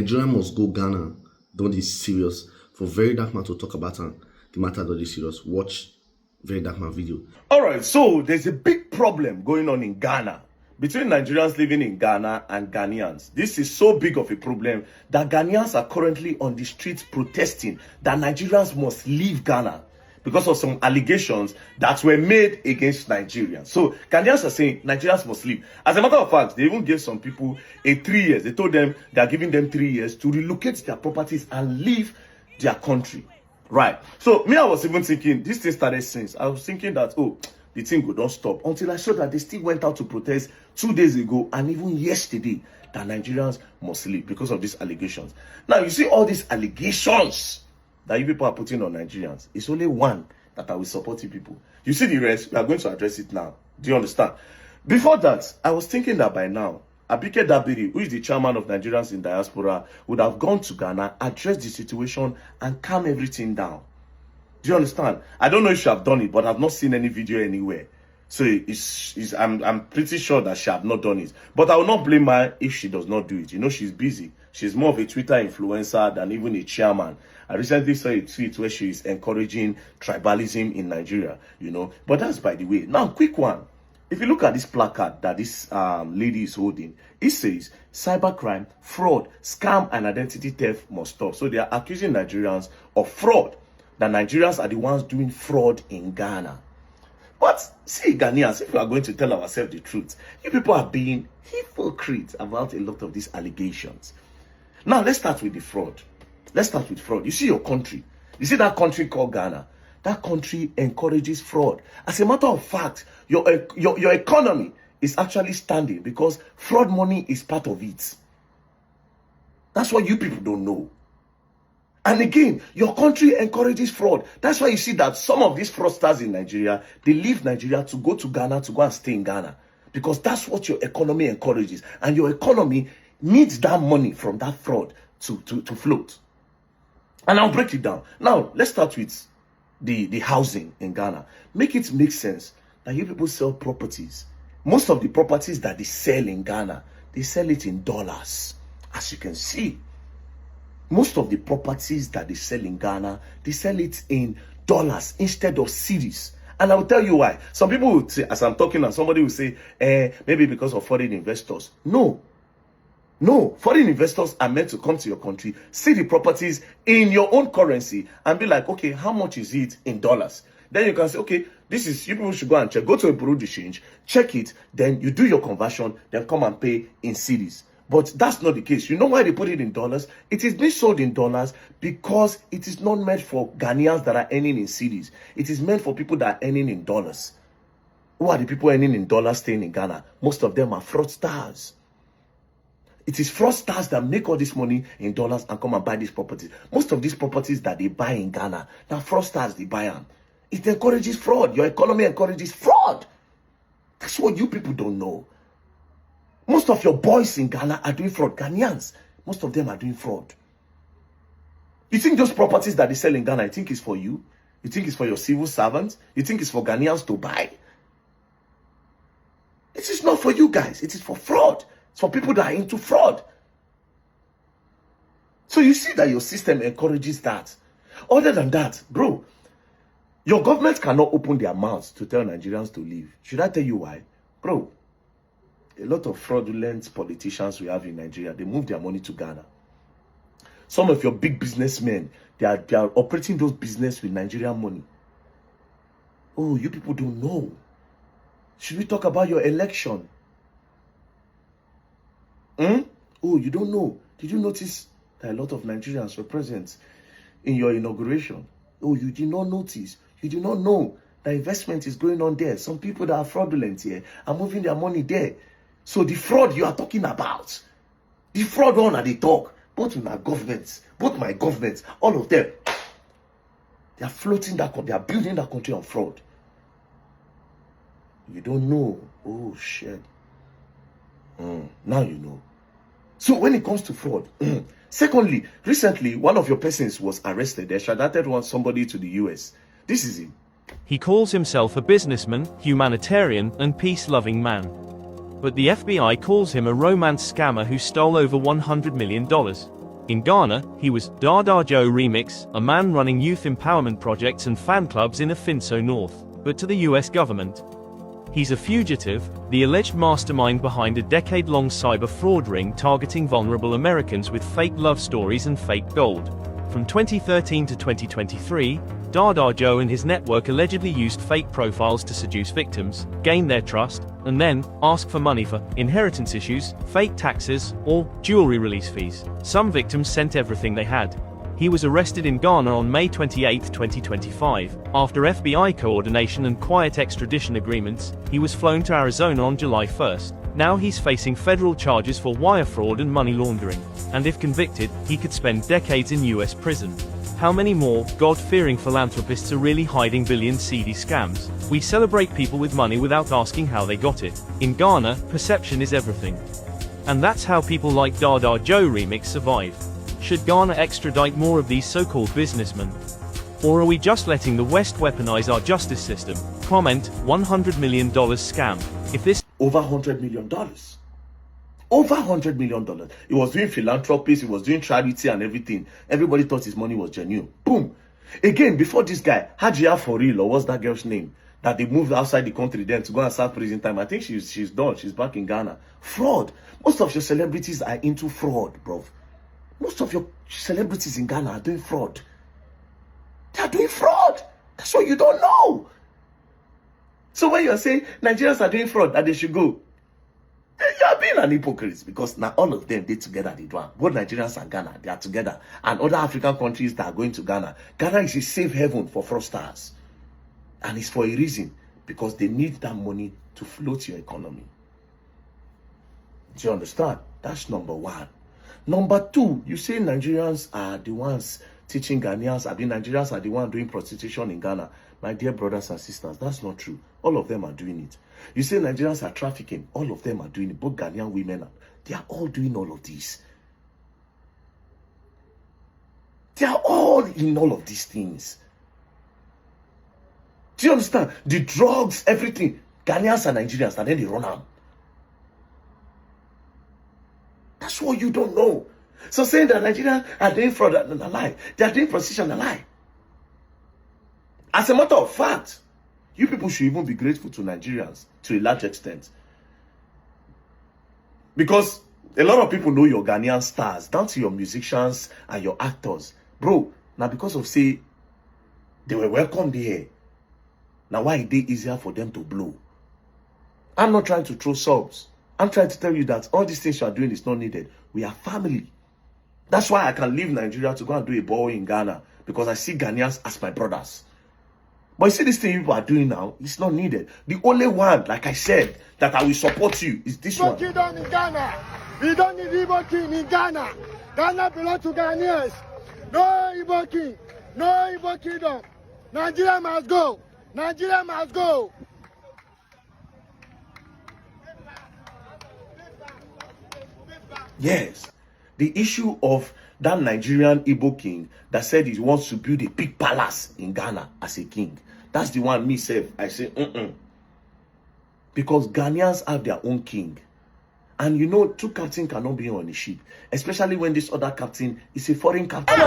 Nigeria must go Ghana. Don't is serious. For Very Dark Man to talk about the matter that is serious. Watch Very Dark Man video. All right, so there's a big problem going on in Ghana between Nigerians living in Ghana and Ghanaians. This is so big of a problem that Ghanaians are currently on the streets protesting that Nigerians must leave Ghana because of some allegations that were made against Nigerians. So Ghanaians are saying Nigerians must leave. As a matter of fact, they even gave some people 3 years. They told them they are giving them 3 years to relocate their properties and leave their country. Right. So me, I was even thinking, this thing started since. I was thinking that, oh, the thing would not stop until I saw that they still went out to protest 2 days ago and even yesterday that Nigerians must leave because of these allegations. Now, you see all these allegations that you people are putting on Nigerians. It's only one that I will support you people. You see the rest, we are going to address it now. Do you understand? Before that, I was thinking that by now, Abike Dabiri, who is the chairman of Nigerians in diaspora, would have gone to Ghana, addressed the situation, and calm everything down. Do you understand? I don't know if she have done it, but I've not seen any video anywhere. So I'm pretty sure that she have not done it. But I will not blame her if she does not do it. You know, she's busy. She's more of a Twitter influencer than even a chairman. I recently saw a tweet where she is encouraging tribalism in Nigeria, you know. But that's by the way. Now, quick one. If you look at this placard that this lady is holding, it says cybercrime, fraud, scam, and identity theft must stop. So they are accusing Nigerians of fraud. That Nigerians are the ones doing fraud in Ghana. But see, Ghanaians, if we are going to tell ourselves the truth, you people are being hypocrites about a lot of these allegations. Now, let's start with the fraud. Let's start with fraud. You see your country. You see that country called Ghana. That country encourages fraud. As a matter of fact, your economy is actually standing because fraud money is part of it. That's what you people don't know. And again, your country encourages fraud. That's why you see that some of these fraudsters in Nigeria, they leave Nigeria to go to Ghana, to go and stay in Ghana. Because that's what your economy encourages. And your economy needs that money from that fraud to float. And I'll break it down. Now, let's start with the housing in Ghana. Make it make sense that you people sell properties. Most of the properties that they sell in Ghana, they sell it in dollars. As you can see. Most of the properties that they sell in Ghana, they sell it in dollars instead of cedis. And I'll tell you why. Some people would say, as I'm talking, and somebody will say, maybe because of foreign investors. No. No. Foreign investors are meant to come to your country, see the properties in your own currency, and be like, okay, how much is it in dollars? Then you can say, okay, this is, you people should go and check. Go to a bureau de change, check it, then you do your conversion, then come and pay in cedis. But that's not the case. You know why they put it in dollars? It is being sold in dollars because it is not meant for Ghanaians that are earning in cedis. It is meant for people that are earning in dollars. Who are the people earning in dollars staying in Ghana? Most of them are fraudsters. It is fraudsters that make all this money in dollars and come and buy these properties. Most of these properties that they buy in Ghana, now fraudsters, they buy them. It encourages fraud. Your economy encourages fraud. That's what you people don't know. Most of your boys in Ghana are doing fraud. Ghanaians, most of them are doing fraud. You think those properties that they sell in Ghana, you think it's for you? You think it's for your civil servants? You think it's for Ghanaians to buy? It is not for you guys. It is for fraud. It's for people that are into fraud. So you see that your system encourages that. Other than that, bro, your government cannot open their mouths to tell Nigerians to leave. Should I tell you why? Bro, a lot of fraudulent politicians we have in Nigeria, they move their money to Ghana. Some of your big businessmen, they are operating those business with Nigerian money. Oh, you people don't know. Should we talk about your election? Oh, you don't know. Did you notice that a lot of Nigerians were present in your inauguration? Oh, you did not notice. You did not know that investment is going on there. Some people that are fraudulent here are moving their money there. So the fraud you are talking about, the fraud one that they talk, both in our governments, both my governments, all of them, they are floating that country, they are building that country on fraud. You don't know. Oh, shit. Now you know. So when it comes to fraud, secondly, recently, one of your persons was arrested. They extradited somebody to the US. This is him. He calls himself a businessman, humanitarian, and peace-loving man. But the FBI calls him a romance scammer who stole over $100 million. In Ghana, he was Dada Joe Remix, a man running youth empowerment projects and fan clubs in Afinso North, but to the US government. He's a fugitive, the alleged mastermind behind a decade-long cyber fraud ring targeting vulnerable Americans with fake love stories and fake gold. From 2013 to 2023, Dada Joe and his network allegedly used fake profiles to seduce victims, gain their trust, and then ask for money for inheritance issues, fake taxes, or jewelry release fees. Some victims sent everything they had. He was arrested in Ghana on May 28, 2025. After FBI coordination and quiet extradition agreements, he was flown to Arizona on July 1. Now he's facing federal charges for wire fraud and money laundering. And if convicted, he could spend decades in US prison. How many more God-fearing philanthropists are really hiding billion seedy scams? We celebrate people with money without asking how they got it. In Ghana, perception is everything. And that's how people like Dada Joe Remix survive. Should Ghana extradite more of these so-called businessmen? Or are we just letting the West weaponize our justice system? Comment, $100 million scam. If this Over $100 million. Over $100 million. He was doing philanthropies, he was doing charity and everything. Everybody thought his money was genuine. Boom. Again, before this guy, Hajia for real, or what's that girl's name? That they moved outside the country then to go and serve prison time. I think she's done. She's back in Ghana. Fraud. Most of your celebrities are into fraud, bro. Most of your celebrities in Ghana are doing fraud. They are doing fraud. That's what you don't know. So when you're saying Nigerians are doing fraud, that they should go, you are being an hypocrite, because now all of them, they together, they do it. Both Nigerians and Ghana, they are together. And other African countries that are going to Ghana. Ghana is a safe haven for fraudsters. And it's for a reason, because they need that money to float your economy. Do you understand? That's number one. Number two, you say Nigerians are the ones teaching Ghanaians, Nigerians are the ones doing prostitution in Ghana. My dear brothers and sisters, that's not true. All of them are doing it. You say Nigerians are trafficking. All of them are doing it. Both Ghanaian women, they are all doing all of this. They are all in all of these things. Do you understand? The drugs, everything. Ghanaians and Nigerians, and then they run out. That's what you don't know. So saying that Nigerians are doing fraud and a lie. They are doing prostitution and a lie. As a matter of fact, you people should even be grateful to Nigerians to a large extent. Because a lot of people know your Ghanaian stars, down to your musicians and your actors. Bro, now because of say, they were welcomed here. Now why it is easier for them to blow? I'm not trying to throw subs. I'm trying to tell you that all these things you are doing is not needed. We are family. That's why I can leave Nigeria to go and do a ball in Ghana. Because I see Ghanaians as my brothers. But you see this thing people are doing now, it's not needed. The only one, like I said, that I will support you is this one. In Ghana. We don't need Igbo king in Ghana. Ghana belongs to Ghanaians. No Igbo king. No Igbo kingdom. Nigeria must go. Nigeria must go. Yes, the issue of that Nigerian Igbo king that said he wants to build a big palace in Ghana as a king. That's the one me say. I say, Because Ghanaians have their own king. And you know, two captains cannot be on a ship. Especially when this other captain is a foreign captain. We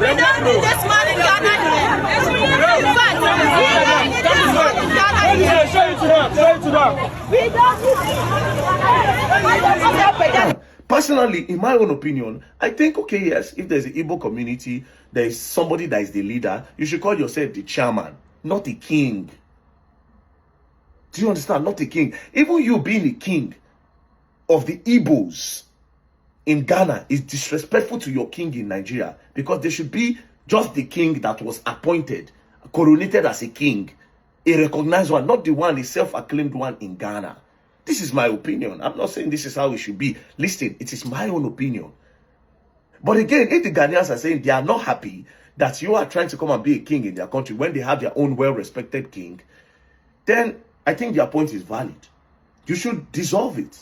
don't need this man in Ghana here. Show it to them. We don't need. Personally, in my own opinion, I think, okay, yes, if there's an Igbo community, there is somebody that is the leader, you should call yourself the chairman, not the king. Do you understand? Not the king. Even you being the king of the Igbos in Ghana is disrespectful to your king in Nigeria, because there should be just the king that was appointed, coronated as a king, a recognized one, not the one, a self-acclaimed one in Ghana. This is my opinion. I'm not saying this is how it should be. Listen, it is my own opinion. But again, if the Ghanaians are saying they are not happy that you are trying to come and be a king in their country when they have their own well-respected king, then I think their point is valid. You should dissolve it.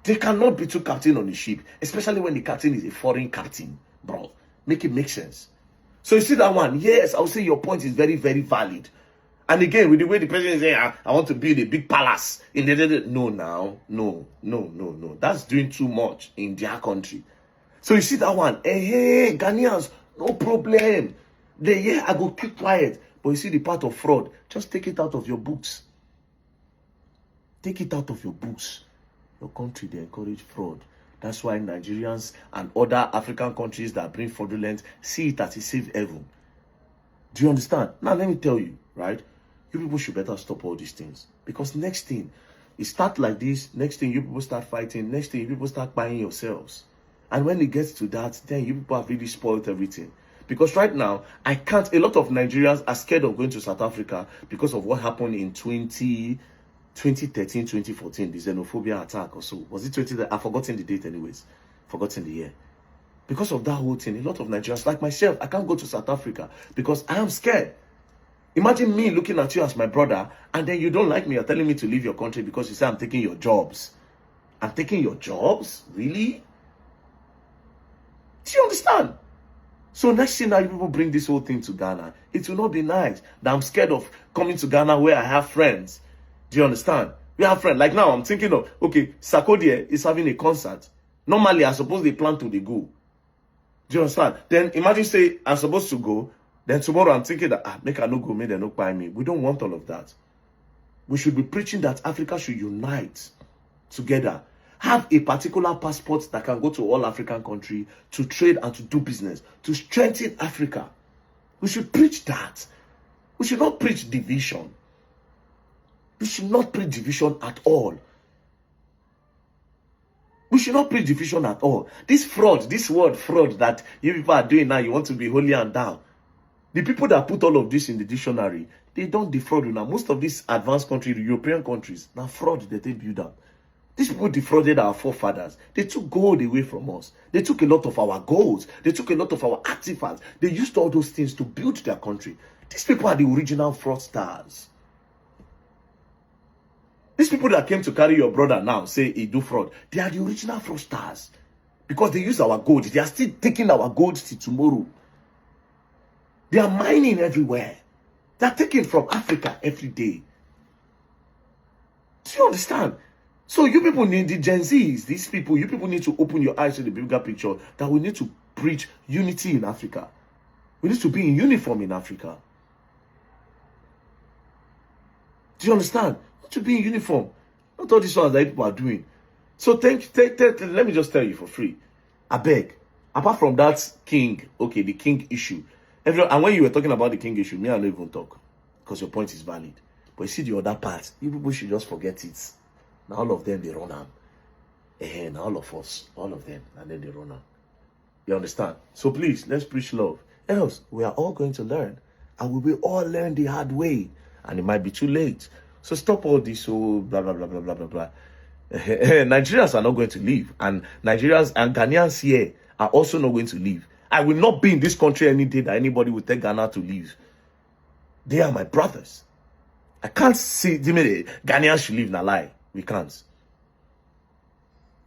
There cannot be two captains on the ship, especially when the captain is a foreign captain, bro. Make it make sense. So you see that one? Yes, I would say your point is very, very valid. And again, with the way the president is saying, I want to build a big palace in the no, now, no. That's doing too much in their country. So you see that one? Hey, Ghanaians, no problem. I go keep quiet. But you see the part of fraud, just take it out of your books. Take it out of your books. Your country, they encourage fraud. That's why Nigerians and other African countries that bring fraudulent see it as a safe haven. Do you understand? Now, let me tell you, right? You people should better stop all these things. Because next thing, it start like this. Next thing, you people start fighting. Next thing, you people start buying yourselves. And when it gets to that, then you people have really spoiled everything. Because right now, a lot of Nigerians are scared of going to South Africa because of what happened in 2013, 2014, the xenophobia attack or so. Was it 20? I've forgotten the date anyways. Forgotten the year. Because of that whole thing, a lot of Nigerians, like myself, I can't go to South Africa because I am scared. Imagine me looking at you as my brother, and then you don't like me. You're telling me to leave your country because you say I'm taking your jobs. I'm taking your jobs? Really? Do you understand? So next thing now, you people bring this whole thing to Ghana. It will not be nice. That I'm scared of coming to Ghana where I have friends. Do you understand? We have friends. Like now, I'm thinking of, okay, Sarkodie is having a concert. Normally, I suppose they plan to go. Do you understand? Then imagine, say, I'm supposed to go. Then tomorrow, I'm thinking that, make I no go, make they no buy me. We don't want all of that. We should be preaching that Africa should unite together. Have a particular passport that can go to all African countries to trade and to do business, to strengthen Africa. We should preach that. We should not preach division. We should not preach division at all. We should not preach division at all. This fraud, this word fraud that you people are doing now, you want to be holy and down. The people that put all of this in the dictionary, they don't defraud you now. Most of these advanced countries, European countries, now fraud that they build up. These people defrauded our forefathers. They took gold away from us. They took a lot of our golds. They took a lot of our artifacts. They used all those things to build their country. These people are the original fraudsters. These people that came to carry your brother now, say he do fraud, they are the original fraudsters. Because they use our gold. They are still taking our gold till tomorrow. They are mining everywhere. They are taking from Africa every day. Do you understand? So you people need, the Gen Zs, these people, you people need to open your eyes to the bigger picture that we need to preach unity in Africa. We need to be in uniform in Africa. Do you understand? We need to be in uniform. Not all these ones that people are doing. So let me just tell you for free. I beg. Apart from that king, okay, the king issue. And when you were talking about the king issue, me, I don't even talk. Because your point is valid. But you see the other part, you people should just forget it. Now all of them, they run on. Now all of us, all of them, and then they run on. You understand? So please, let's preach love. Else, we are all going to learn. And we will all learn the hard way. And it might be too late. So stop all this whole blah, blah, blah, blah, blah, blah, blah. Nigerians are not going to leave. And Nigerians and Ghanaians here are also not going to leave. I will not be in this country any day that anybody will take Ghana to leave. They are my brothers. I can't see Ghanaians should leave, na lie. We can't.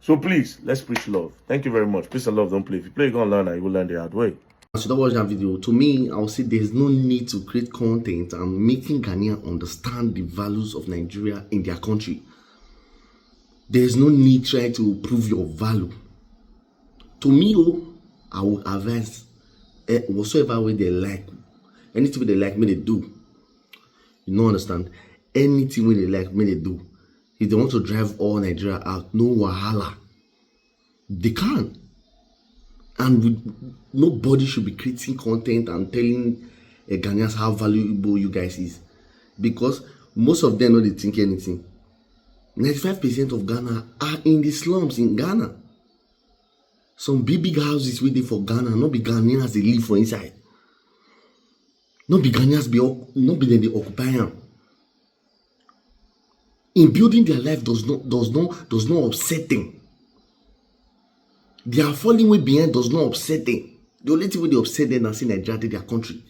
So please, let's preach love. Thank you very much. Peace and love, don't play. If you play, you're going to learn and you will learn the hard way. As you don't watch that video, to me, I would say there's no need to create content and making Ghanaians understand the values of Nigeria in their country. There's no need trying to prove your value. To me, I will advise whatsoever way they like. Anything they like, me they do. You don't understand? Anything they like, me they do. If they want to drive all Nigeria out, no wahala. They can. And nobody should be creating content and telling Ghanaians how valuable you guys is. Because most of them don't think anything. 95% of Ghana are in the slums in Ghana. Some big houses waiting for Ghana, not be Ghanaians they live for inside. Not be Ghanaians not be them they occupy them. In building their life does not upset them. They are falling way behind does not upset them. The only thing they upset them is Nigeria to their country.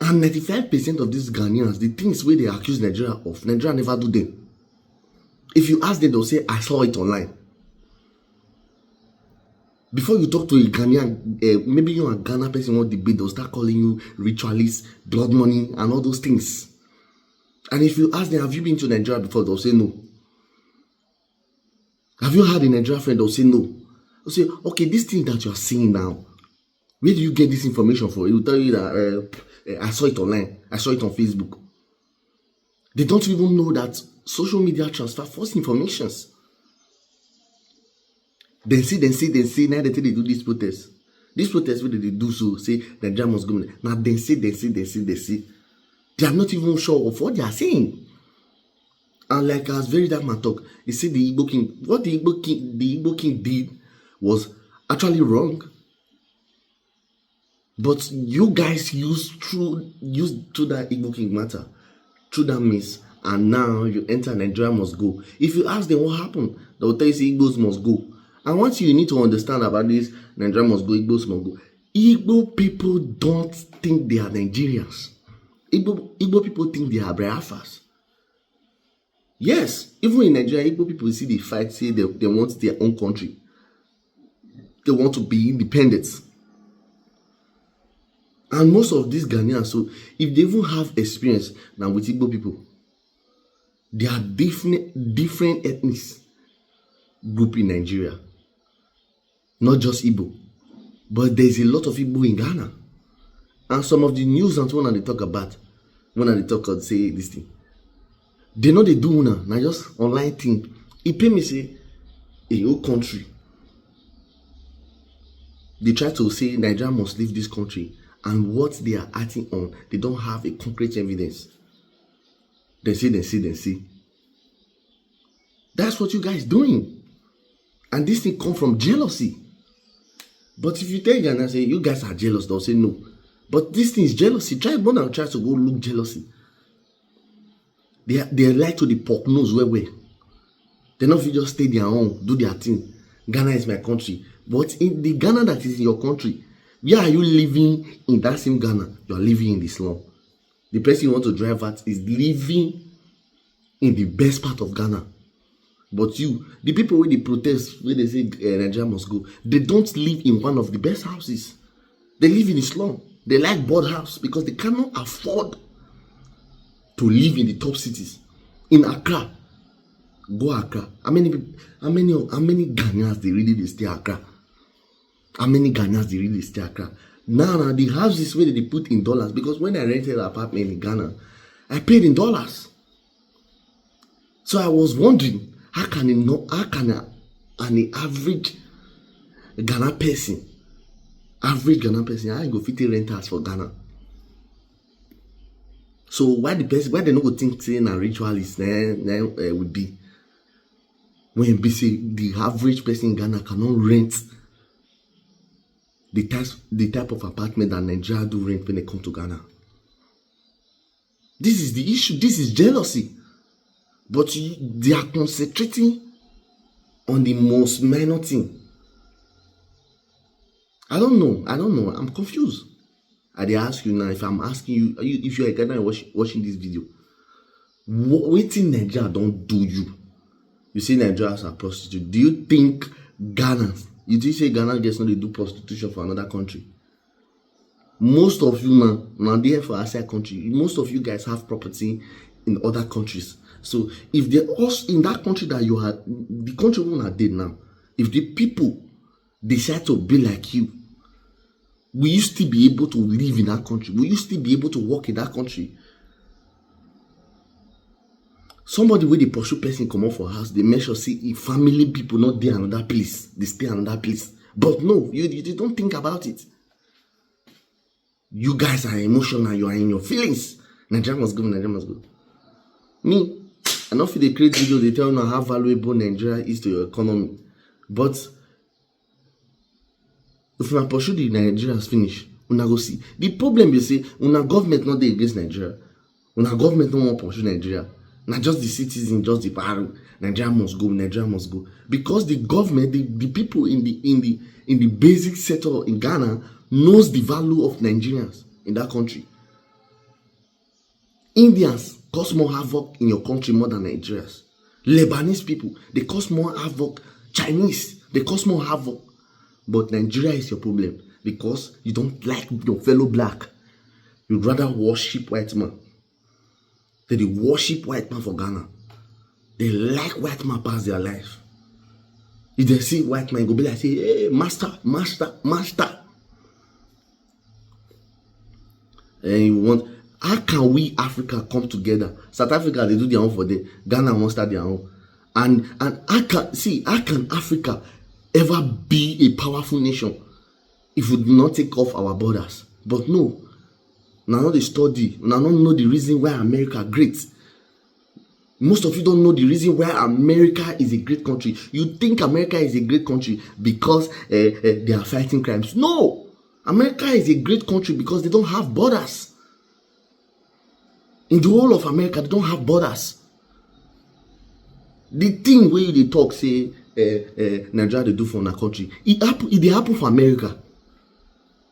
And 95% of these Ghanaians, the things where they accuse Nigeria of, Nigeria never do them. If you ask them, they'll say, I saw it online. Before you talk to a Ghanaian, maybe you're a Ghana person want debate, they'll start calling you ritualist, blood money, and all those things. And if you ask them, have you been to Nigeria before? They'll say no. Have you had a Nigerian friend? They'll say no. They'll say, okay, this thing that you're seeing now, where do you get this information from? It will tell you that I saw it online. I saw it on Facebook. They don't even know that social media transfer false informations. Then say, now they do this protest. This protest, what did they do so? Say, Nigeria must go. Now they say. They are not even sure of what they are saying. And like as very dark man talk, he said the Igbo king, what the Igbo king did was actually wrong. But you guys used through that Igbo king matter, through that miss, and now you enter Nigeria must go. If you ask them what happened, they will tell you say Igbos must go. And what you need to understand about this, Nigeria must go, Igbos must go. Igbo people don't think they are Nigerians. Igbo people think they are Biafras. Yes, even in Nigeria, Igbo people see the fight, say they want their own country. They want to be independent. And most of these Ghanaians, so if they even have experience now with Igbo people, they are different ethnic group in Nigeria. Not just Igbo. But there's a lot of Igbo in Ghana. And some of the news and when they talk about, when they talk about say this thing, they know they do now just online thing. It pay me say a whole country. They try to say Nigeria must leave this country, and what they are acting on, they don't have a concrete evidence. They say. That's what you guys doing. And this thing come from jealousy. But if you tell Ghana, say you guys are jealous, they'll say no. But this thing is jealousy. Try to go look jealousy. They like to the pork nose where. They not just stay their own, do their thing. Ghana is my country. But in the Ghana that is in your country, where are you living in that same Ghana? You are living in the slum. The person you want to drive at is living in the best part of Ghana. But you, the people where they protest, where they say Nigeria must go, they don't live in one of the best houses. They live in the slum. They like board house because they cannot afford to live in the top cities. In Accra, go Accra. How many Ghanaians they really stay Accra? How many Ghanaians they really stay Accra? Now the houses where they put in dollars, because when I rented an apartment in Ghana, I paid in dollars. So I was wondering, how can an average Ghana person, how you go fit rent house for Ghana? So why they not go think saying a ritualist would be when be say the average person in Ghana cannot rent the type of apartment that Nigeria do rent when they come to Ghana? This is the issue. This is jealousy. But they are concentrating on the most minor thing. I don't know. I'm confused. I ask you now, if I'm asking you, if you're a Ghanaian watching this video, what in Nigeria don't do you? You say Nigeria as a prostitute. Do you think Ghana, you did say Ghana gets not to do prostitution for another country? Most of you now there for outside country, most of you guys have property in other countries. So if they also in that country that you are, the country we are dead now, if the people decide to be like you, will you still be able to live in that country? Will you still be able to work in that country? Somebody with the pursue person come out for house, they make sure see if family people not there another place, they stay another place. But no, you don't think about it. You guys are emotional, you are in your feelings. Nigeria must go. Me, I know if they create videos, they tell you how valuable Nigeria is to your economy. But if you pursue the Nigerians finish, una go see. The problem you say, una government not there against Nigeria. Una government don't want to pursue Nigeria. Not just the citizens, just the power. Nigeria must go. Because the government, the people in the basic sector in Ghana knows the value of Nigerians in that country. Indians cause more havoc in your country more than Nigerians. Lebanese people, they cause more havoc. Chinese, they cause more havoc But Nigeria is your problem because you don't like your fellow black. You'd rather worship white man. They worship white man for Ghana. They like white man past their life. If they see white man, go be like, say, hey, master. And you want, how can we Africa come together? South Africa, they do their own for them. Ghana won't start their own. And how can Africa ever be a powerful nation if we do not take off our borders? But no. Now they study. Now don't know the reason why America great. Most of you don't know the reason why America is a great country. You think America is a great country because they are fighting crimes. No! America is a great country because they don't have borders. In the whole of America, they don't have borders. The thing where they talk, say, Nigeria they do for our country, it happen for America.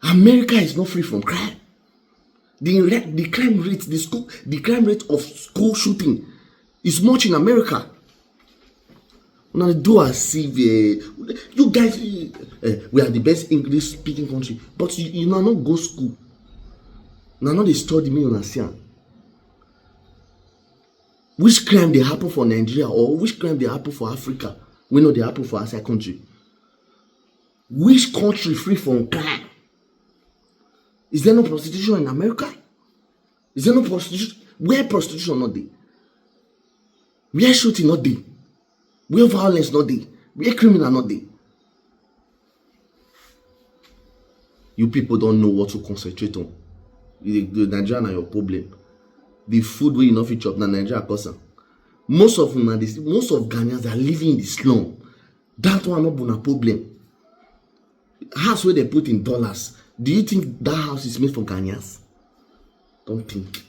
America is not free from crime. The crime rate of school shooting is much in America. Now do as if you guys we are the best English speaking country, but you now not go school. Now not they study me understand. Which crime they happen for Nigeria or which crime they happen for Africa? We know they happen for outside country. Which country free from crime? Is there no prostitution in America? Is there no prostitution? Where prostitution not there? Where shooting not there? Where violence not there? Where criminal not there? You people don't know what to concentrate on. The Nigeria are your problem. The food where you not fit chop na Nigeria cause am. Most of Ghanaians are living in the slum. That one not be a problem. House where they put in dollars. Do you think that house is made for Ghanaians? Don't think.